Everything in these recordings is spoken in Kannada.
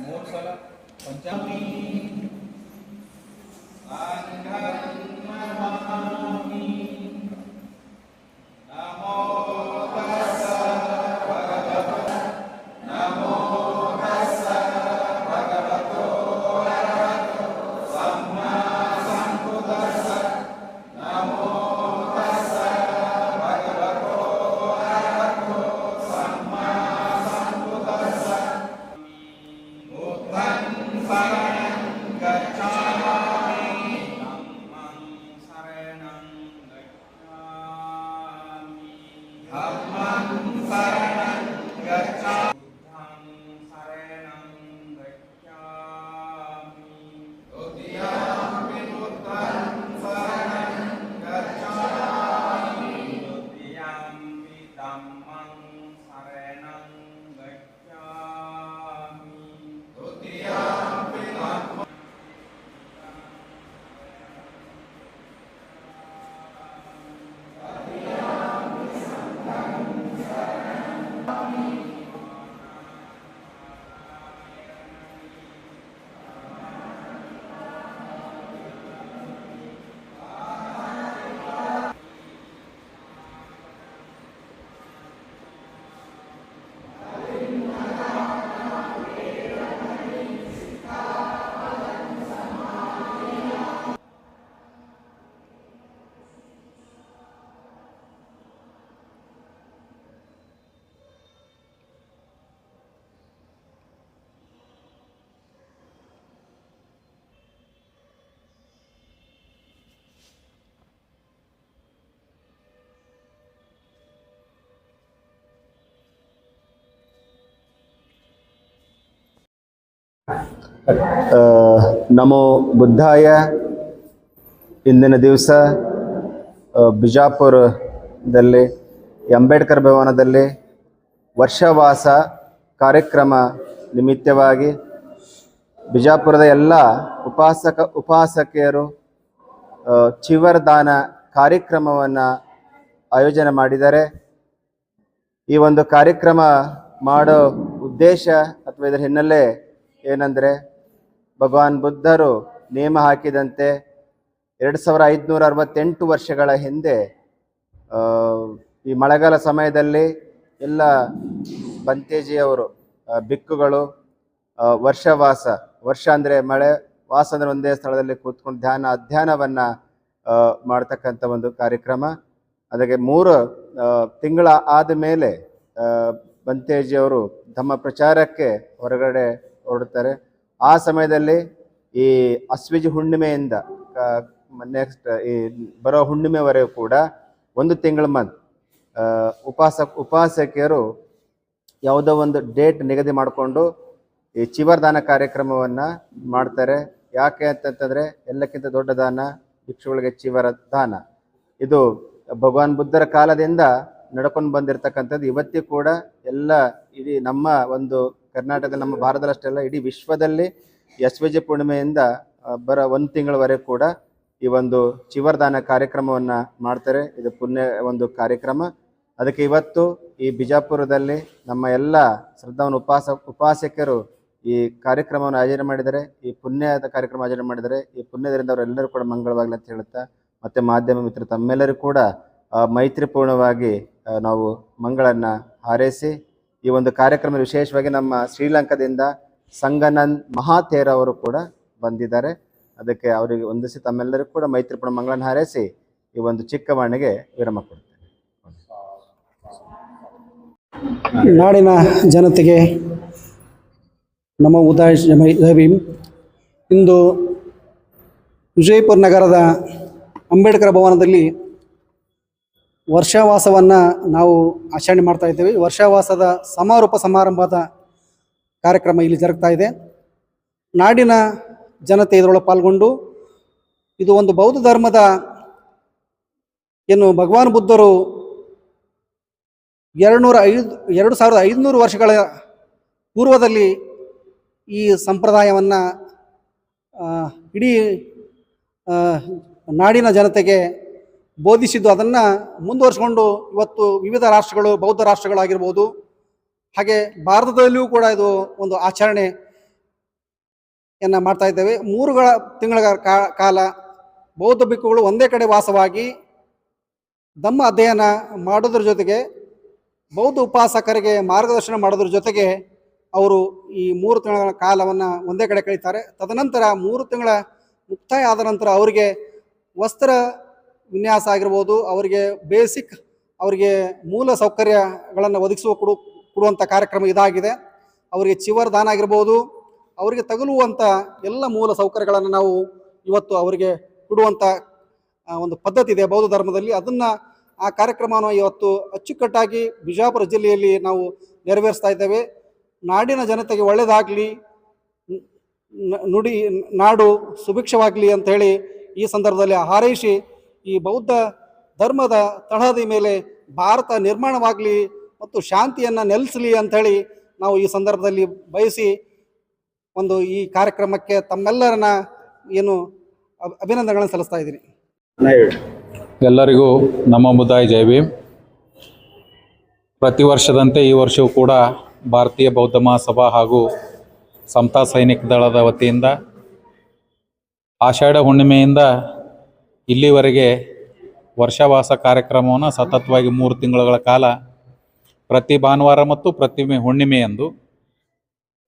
ಮೂರು ಸಲ ಪಂಚಾಮಿ ನಮೋ ಬುದ್ಧಾಯ. ಇಂದಿನ ದಿವಸ ಬಿಜಾಪುರದಲ್ಲಿ ಅಂಬೇಡ್ಕರ್ ಭವನದಲ್ಲಿ ವರ್ಷವಾಸ ಕಾರ್ಯಕ್ರಮ ನಿಮಿತ್ತವಾಗಿ ಬಿಜಾಪುರದ ಎಲ್ಲ ಉಪಾಸಕಿಯರು ಚಿವರದಾನ ಕಾರ್ಯಕ್ರಮವನ್ನು ಆಯೋಜನೆ ಮಾಡಿದ್ದಾರೆ. ಈ ಒಂದು ಕಾರ್ಯಕ್ರಮ ಮಾಡೋ ಉದ್ದೇಶ ಅಥವಾ ಇದರ ಹಿನ್ನೆಲೆ ಏನಂದರೆ, ಭಗವಾನ್ ಬುದ್ಧರು ನೇಮ ಹಾಕಿದಂತೆ 2568 ವರ್ಷಗಳ ಹಿಂದೆ ಈ ಮಳೆಗಾಲ ಸಮಯದಲ್ಲಿ ಎಲ್ಲ ಬಂತೇಜಿಯವರು ಬಿಕ್ಕುಗಳು ವರ್ಷ ಅಂದರೆ ಮಳೆ, ವಾಸ ಅಂದರೆ ಒಂದೇ ಸ್ಥಳದಲ್ಲಿ ಕೂತ್ಕೊಂಡು ಅಧ್ಯಯನವನ್ನು ಮಾಡ್ತಕ್ಕಂಥ ಒಂದು ಕಾರ್ಯಕ್ರಮ. ಅದಕ್ಕೆ 3 ತಿಂಗಳ ಆದ ಮೇಲೆ ಬಂತೇಜಿಯವರು ತಮ್ಮ ಪ್ರಚಾರಕ್ಕೆ ಹೊರಗಡೆ ಹೊರಡ್ತಾರೆ. ಆ ಸಮಯದಲ್ಲಿ ಈ ಅಸ್ವಿಜ್ ಹುಣ್ಣಿಮೆಯಿಂದ ನೆಕ್ಸ್ಟ್ ಈ ಬರೋ ಹುಣ್ಣಿಮೆವರೆಗೂ ಕೂಡ 1 ತಿಂಗಳ ಉಪಾಸಕಿಯರು ಯಾವುದೋ ಒಂದು ಡೇಟ್ ನಿಗದಿ ಮಾಡಿಕೊಂಡು ಈ ಚಿವರದಾನ ಕಾರ್ಯಕ್ರಮವನ್ನು ಮಾಡ್ತಾರೆ. ಯಾಕೆ ಅಂತಂತಂದರೆ, ಎಲ್ಲಕ್ಕಿಂತ ದೊಡ್ಡ ದಾನ ಭಿಕ್ಷುಗಳಿಗೆ ಚಿವರ ದಾನ. ಇದು ಭಗವಾನ್ ಬುದ್ಧರ ಕಾಲದಿಂದ ನಡ್ಕೊಂಡು ಬಂದಿರತಕ್ಕಂಥದ್ದು. ಇವತ್ತಿಗೂ ಕೂಡ ಎಲ್ಲ ಇಡೀ ನಮ್ಮ ಒಂದು ಕರ್ನಾಟಕದಲ್ಲಿ, ನಮ್ಮ ಭಾರತದಷ್ಟೆಲ್ಲ ಇಡೀ ವಿಶ್ವದಲ್ಲಿ ಎಸ್ವಿಜಿ ಪೂರ್ಣಿಮೆಯಿಂದ ಬರೋ 1 ತಿಂಗಳವರೆಗೂ ಕೂಡ ಈ ಒಂದು ಚಿವರದಾನ ಕಾರ್ಯಕ್ರಮವನ್ನು ಮಾಡ್ತಾರೆ. ಇದು ಪುಣ್ಯ ಒಂದು ಕಾರ್ಯಕ್ರಮ. ಅದಕ್ಕೆ ಇವತ್ತು ಈ ಬಿಜಾಪುರದಲ್ಲಿ ನಮ್ಮ ಎಲ್ಲ ಶ್ರದ್ಧಾವನ ಉಪಾಸಕರು ಈ ಕಾರ್ಯಕ್ರಮವನ್ನು ಆಯೋಜನೆ ಮಾಡಿದ್ದಾರೆ. ಈ ಪುಣ್ಯದ ಕಾರ್ಯಕ್ರಮ ಆಯೋಜನೆ ಮಾಡಿದ್ದಾರೆ. ಈ ಪುಣ್ಯದಿಂದ ಅವರೆಲ್ಲರೂ ಕೂಡ ಮಂಗಳವಾಗಲಿ ಅಂತ ಹೇಳುತ್ತಾ, ಮತ್ತು ಮಾಧ್ಯಮ ಮಿತ್ರರು ತಮ್ಮೆಲ್ಲರೂ ಕೂಡ ಮೈತ್ರಿಪೂರ್ಣವಾಗಿ ನಾವು ಮಂಗಳನ್ನು ಹಾರೈಸಿ, ಈ ಒಂದು ಕಾರ್ಯಕ್ರಮ ವಿಶೇಷವಾಗಿ ನಮ್ಮ ಶ್ರೀಲಂಕಾದಿಂದ ಸಂಗನಂದ್ ಮಹಾತೇರ ಅವರು ಕೂಡ ಬಂದಿದ್ದಾರೆ. ಅದಕ್ಕೆ ಅವರಿಗೆ ಒಂದಿಸಿ ತಮ್ಮೆಲ್ಲರಿಗೂ ಕೂಡ ಮೈತ್ರಿಪೂರ್ಣ ಮಂಗಳನ್ನು ಹಾರೈಸಿ ಈ ಒಂದು ಚಿಕ್ಕ ವಾಣಿಗೆ ವಿರಾಮ ಕೊಡ್ತೇನೆ. ನಾಡಿನ ಜನತೆಗೆ ನಮೋ ಬುದ್ಧಾಯ ಜೈ ಭೀಮ್. ಇಂದು ವಿಜಯಪುರ ನಗರದ ಅಂಬೇಡ್ಕರ್ ಭವನದಲ್ಲಿ ವರ್ಷವಾಸವನ್ನು ನಾವು ಆಚರಣೆ ಮಾಡ್ತಾ ಇದ್ದೇವೆ. ವರ್ಷವಾಸದ ಸಮಾರೋಪ ಸಮಾರಂಭದ ಕಾರ್ಯಕ್ರಮ ಇಲ್ಲಿ ಜರುಗ್ತಾ ಇದೆ. ನಾಡಿನ ಜನತೆ ಇದರೊಳಗೆ ಪಾಲ್ಗೊಂಡು, ಇದು ಒಂದು ಬೌದ್ಧ ಧರ್ಮದ ಏನು ಭಗವಾನ್ ಬುದ್ಧರು 2500 ವರ್ಷಗಳ ಪೂರ್ವದಲ್ಲಿ ಈ ಸಂಪ್ರದಾಯವನ್ನು ಇಡೀ ನಾಡಿನ ಜನತೆಗೆ ಬೋಧಿಸಿದ್ದು, ಅದನ್ನು ಮುಂದುವರಿಸಿಕೊಂಡು ಇವತ್ತು ವಿವಿಧ ರಾಷ್ಟ್ರಗಳು, ಬೌದ್ಧ ರಾಷ್ಟ್ರಗಳಾಗಿರ್ಬೋದು, ಹಾಗೆ ಭಾರತದಲ್ಲಿಯೂ ಕೂಡ ಇದು ಒಂದು ಆಚರಣೆ ಮಾಡ್ತಾ ಇದ್ದೇವೆ. 3 ತಿಂಗಳ ಕಾಲ ಬೌದ್ಧ ಭಿಕ್ಕುಗಳು ಒಂದೇ ಕಡೆ ವಾಸವಾಗಿ ಧಮ್ಮ ಅಧ್ಯಯನ ಮಾಡೋದ್ರ ಜೊತೆಗೆ ಬೌದ್ಧ ಉಪಾಸಕರಿಗೆ ಮಾರ್ಗದರ್ಶನ ಮಾಡೋದ್ರ ಜೊತೆಗೆ ಅವರು ಈ 3 ತಿಂಗಳ ಕಾಲವನ್ನು ಒಂದೇ ಕಡೆ ಕಳೀತಾರೆ. ತದನಂತರ 3 ತಿಂಗಳ ಮುಕ್ತಾಯ ಆದ ನಂತರ ಅವರಿಗೆ ವಸ್ತ್ರ ವಿನ್ಯಾಸ ಆಗಿರ್ಬೋದು, ಅವರಿಗೆ ಬೇಸಿಕ್ ಅವರಿಗೆ ಮೂಲ ಸೌಕರ್ಯಗಳನ್ನು ಕೊಡುವಂಥ ಕಾರ್ಯಕ್ರಮ ಇದಾಗಿದೆ. ಅವರಿಗೆ ಚಿವರ್ ದಾನ ಆಗಿರ್ಬೋದು, ಅವರಿಗೆ ತಗುಲುವಂಥ ಎಲ್ಲ ಮೂಲ ಸೌಕರ್ಯಗಳನ್ನು ನಾವು ಇವತ್ತು ಅವರಿಗೆ ಕೊಡುವಂಥ ಒಂದು ಪದ್ಧತಿ ಇದೆ ಬೌದ್ಧ ಧರ್ಮದಲ್ಲಿ. ಆ ಕಾರ್ಯಕ್ರಮವನ್ನು ಇವತ್ತು ಅಚ್ಚುಕಟ್ಟಾಗಿ ಬಿಜಾಪುರ ಜಿಲ್ಲೆಯಲ್ಲಿ ನಾವು ನೆರವೇರಿಸ್ತಾ ಇದ್ದೇವೆ. ನಾಡಿನ ಜನತೆಗೆ ಒಳ್ಳೆಯದಾಗಲಿ, ನಾಡು ಸುಭಿಕ್ಷವಾಗಲಿ ಅಂತ ಹೇಳಿ ಈ ಸಂದರ್ಭದಲ್ಲಿ ಹಾರೈಸಿ, ಈ ಬೌದ್ಧ ಧರ್ಮದ ತಳಹದಿ ಮೇಲೆ ಭಾರತ ನಿರ್ಮಾಣವಾಗಲಿ ಮತ್ತು ಶಾಂತಿಯನ್ನು ನೆಲೆಸಲಿ ಅಂಥೇಳಿ ನಾವು ಈ ಸಂದರ್ಭದಲ್ಲಿ ಬಯಸಿ ಈ ಕಾರ್ಯಕ್ರಮಕ್ಕೆ ತಮ್ಮೆಲ್ಲರನ್ನ ಅಭಿನಂದನೆಗಳನ್ನು ಸಲ್ಲಿಸ್ತಾ ಇದ್ದೀನಿ. ಎಲ್ಲರಿಗೂ ನಮ್ಮ ಬುದ್ಧಾಯ ಜೈ ಭೀಮ್. ಪ್ರತಿ ವರ್ಷದಂತೆ ಈ ವರ್ಷವೂ ಕೂಡ ಭಾರತೀಯ ಬೌದ್ಧ ಮಹಾಸಭಾ ಹಾಗೂ ಸಮತಾ ಸೈನಿಕ ದಳದ ವತಿಯಿಂದ ಆಷಾಢ ಹುಣ್ಣಿಮೆಯಿಂದ ಇಲ್ಲಿವರೆಗೆ ವರ್ಷವಾಸ ಕಾರ್ಯಕ್ರಮವನ್ನು ಸತತವಾಗಿ 3 ತಿಂಗಳ ಕಾಲ ಪ್ರತಿ ಭಾನುವಾರ ಮತ್ತು ಪ್ರತಿ ಹುಣ್ಣಿಮೆಯಂದು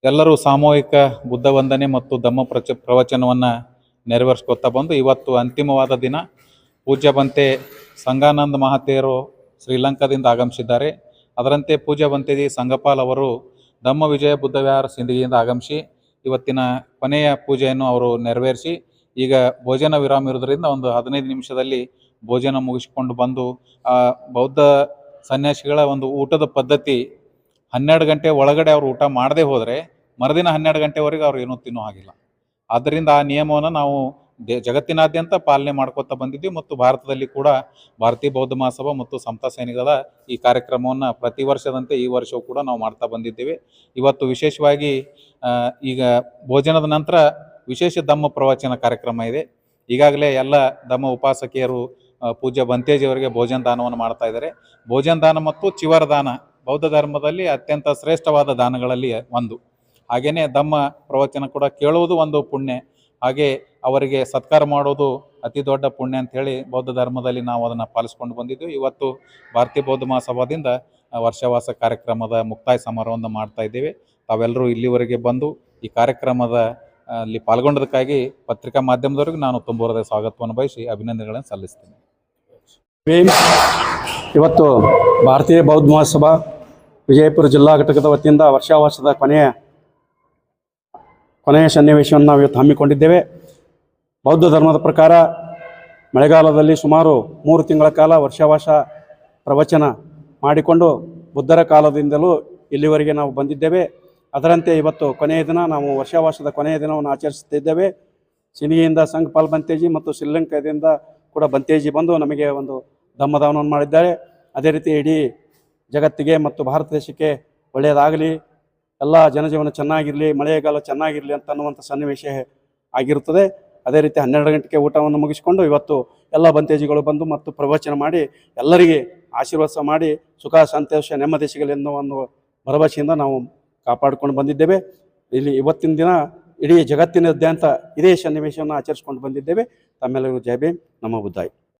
ಎಲ್ಲರೂ ಸಾಮೂಹಿಕ ಬುದ್ಧ ವಂದನೆ ಮತ್ತು ಧಮ್ಮ ಪ್ರವಚನವನ್ನು ನೆರವೇರಿಸ್ಕೊತಾ ಬಂದು ಇವತ್ತು ಅಂತಿಮವಾದ ದಿನ. ಪೂಜ್ಯ ಬಂತೆ ಸಂಗಾನಂದ ಮಹಾತೇರು ಶ್ರೀಲಂಕಾದಿಂದ ಆಗಮಿಸಿದ್ದಾರೆ. ಅದರಂತೆ ಪೂಜ್ಯ ಬಂತೆಜಿ ಸಂಗಪಾಲ್ ಅವರು ಧಮ್ಮ ವಿಜಯ ಬುದ್ಧವಿಹಾರ ಸಿಂದಗಿಯಿಂದ ಆಗಮಿಸಿ ಇವತ್ತಿನ ಕೊನೆಯ ಪೂಜೆಯನ್ನು ಅವರು ನೆರವೇರಿಸಿ ಈಗ ಭೋಜನ ವಿರಾಮ ಇರೋದ್ರಿಂದ ಒಂದು 15 ನಿಮಿಷದಲ್ಲಿ ಭೋಜನ ಮುಗಿಸ್ಕೊಂಡು ಬಂದು ಬೌದ್ಧ ಸನ್ಯಾಸಿಗಳ ಒಂದು ಊಟದ ಪದ್ಧತಿ 12 ಗಂಟೆ ಒಳಗಡೆ ಅವರು ಊಟ ಮಾಡದೆ ಹೋದರೆ ಮರುದಿನ 12 ಗಂಟೆವರೆಗೆ ಅವ್ರು ಏನೂ ತಿನ್ನೋ ಹಾಗಿಲ್ಲ. ಆದ್ದರಿಂದ ಆ ನಿಯಮವನ್ನು ನಾವು ಜಗತ್ತಿನಾದ್ಯಂತ ಪಾಲನೆ ಮಾಡ್ಕೋತಾ ಬಂದಿದ್ವಿ ಮತ್ತು ಭಾರತದಲ್ಲಿ ಕೂಡ ಭಾರತೀಯ ಬೌದ್ಧ ಮಹಾಸಭಾ ಮತ್ತು ಸಮತಾ ಸೈನಿಕದ ಈ ಕಾರ್ಯಕ್ರಮವನ್ನು ಪ್ರತಿ ವರ್ಷದಂತೆ ಈ ವರ್ಷವೂ ಕೂಡ ನಾವು ಮಾಡ್ತಾ ಬಂದಿದ್ದೇವೆ. ಇವತ್ತು ವಿಶೇಷವಾಗಿ ಈಗ ಭೋಜನದ ನಂತರ ವಿಶೇಷ ಧಮ್ಮ ಪ್ರವಚನ ಕಾರ್ಯಕ್ರಮ ಇದೆ. ಈಗಾಗಲೇ ಎಲ್ಲ ಧಮ್ಮ ಉಪಾಸಕಿಯರು ಪೂಜ್ಯ ಬಂತೇಜಿಯವರಿಗೆ ಭೋಜನ ದಾನವನ್ನು ಮಾಡ್ತಾ ಇದ್ದಾರೆ. ಭೋಜನ ದಾನ ಮತ್ತು ಚಿವರ ದಾನ ಬೌದ್ಧ ಧರ್ಮದಲ್ಲಿ ಅತ್ಯಂತ ಶ್ರೇಷ್ಠವಾದ ದಾನಗಳಲ್ಲಿ ಒಂದು. ಹಾಗೆಯೇ ಧಮ್ಮ ಪ್ರವಚನ ಕೂಡ ಕೇಳುವುದು ಒಂದು ಪುಣ್ಯ, ಹಾಗೆ ಅವರಿಗೆ ಸತ್ಕಾರ ಮಾಡೋದು ಅತಿ ದೊಡ್ಡ ಪುಣ್ಯ ಅಂಥೇಳಿ ಬೌದ್ಧ ಧರ್ಮದಲ್ಲಿ ನಾವು ಅದನ್ನು ಪಾಲಿಸ್ಕೊಂಡು ಬಂದಿದ್ದು. ಇವತ್ತು ಭಾರತೀಯ ಬೌದ್ಧ ಮಹಾಸಭಾದಿಂದ ವರ್ಷವಾಸ ಕಾರ್ಯಕ್ರಮದ ಮುಕ್ತಾಯ ಸಮಾರೋಹವನ್ನು ಮಾಡ್ತಾ ಇದ್ದೇವೆ. ತಾವೆಲ್ಲರೂ ಇಲ್ಲಿವರೆಗೆ ಬಂದು ಈ ಕಾರ್ಯಕ್ರಮದ ಅಲ್ಲಿ ಪಾಲ್ಗೊಂಡದಕ್ಕಾಗಿ ಪತ್ರಿಕಾ ಮಾಧ್ಯಮದವರೆಗೂ ನಾನು ತುಂಬ ಹೃದಯ ಸ್ವಾಗತವನ್ನು ಬಯಸಿ ಅಭಿನಂದನೆಗಳನ್ನು ಸಲ್ಲಿಸ್ತೇನೆ. ಇವತ್ತು ಭಾರತೀಯ ಬೌದ್ಧ ಮಹಾಸಭಾ ವಿಜಯಪುರ ಜಿಲ್ಲಾ ಘಟಕದ ವತಿಯಿಂದ ವರ್ಷಾವಾಸದ ಕೊನೆಯ ಸನ್ನಿವೇಶವನ್ನು ನಾವು ಇವತ್ತು ಹಮ್ಮಿಕೊಂಡಿದ್ದೇವೆ. ಬೌದ್ಧ ಧರ್ಮದ ಪ್ರಕಾರ ಮಳೆಗಾಲದಲ್ಲಿ ಸುಮಾರು 3 ತಿಂಗಳ ಕಾಲ ವರ್ಷಾವಾಸ ಪ್ರವಚನ ಮಾಡಿಕೊಂಡು ಬುದ್ಧರ ಕಾಲದಿಂದಲೂ ಇಲ್ಲಿವರೆಗೆ ನಾವು ಬಂದಿದ್ದೇವೆ. ಅದರಂತೆ ಇವತ್ತು ಕೊನೆಯ ದಿನ ನಾವು ವರ್ಷಾವಾಸದ ಕೊನೆಯ ದಿನವನ್ನು ಆಚರಿಸುತ್ತಿದ್ದೇವೆ. ಸಿನಿಗೆಯಿಂದ ಸಂಘಪಾಲ್ ಬಂತೇಜಿ ಮತ್ತು ಶ್ರೀಲಂಕಾದಿಂದ ಕೂಡ ಬಂತೇಜಿ ಬಂದು ನಮಗೆ ಒಂದು ಧಮ್ಮದಾನವನ್ನು ಮಾಡಿದ್ದಾರೆ. ಅದೇ ರೀತಿ ಇಡೀ ಜಗತ್ತಿಗೆ ಮತ್ತು ಭಾರತ ದೇಶಕ್ಕೆ ಒಳ್ಳೆಯದಾಗಲಿ, ಎಲ್ಲ ಜನಜೀವನ ಚೆನ್ನಾಗಿರಲಿ, ಮಳೆಗಾಲ ಚೆನ್ನಾಗಿರಲಿ ಅನ್ನುವಂಥ ಸನ್ನಿವೇಶ ಆಗಿರುತ್ತದೆ. ಅದೇ ರೀತಿ 12 ಗಂಟೆಗೆ ಊಟವನ್ನು ಮುಗಿಸಿಕೊಂಡು ಇವತ್ತು ಎಲ್ಲ ಬಂತೇಜಿಗಳು ಬಂದು ಮತ್ತು ಪ್ರವಚನ ಮಾಡಿ ಎಲ್ಲರಿಗೆ ಆಶೀರ್ವಾದ ಮಾಡಿ ಸುಖ ಸಂತೋಷ ನೆಮ್ಮದಿ ಸಿಗಲಿ ಎನ್ನುವ ಒಂದು ಭರವಸೆಯಿಂದ ನಾವು ಕಾಪಾಡಿಕೊಂಡು ಬಂದಿದ್ದೇವೆ. ಇಲ್ಲಿ ಇವತ್ತಿನ ದಿನ ಇಡೀ ಜಗತ್ತಿನಾದ್ಯಂತ ಇದೇ ಸನ್ನಿವೇಶವನ್ನು ಆಚರಿಸಿಕೊಂಡು ಬಂದಿದ್ದೇವೆ. ತಮ್ಮೆಲ್ಲರಿಗೂ ಜೈ ಭೀಮ್, ನಮ್ಮ ಬುದ್ಧಾಯ.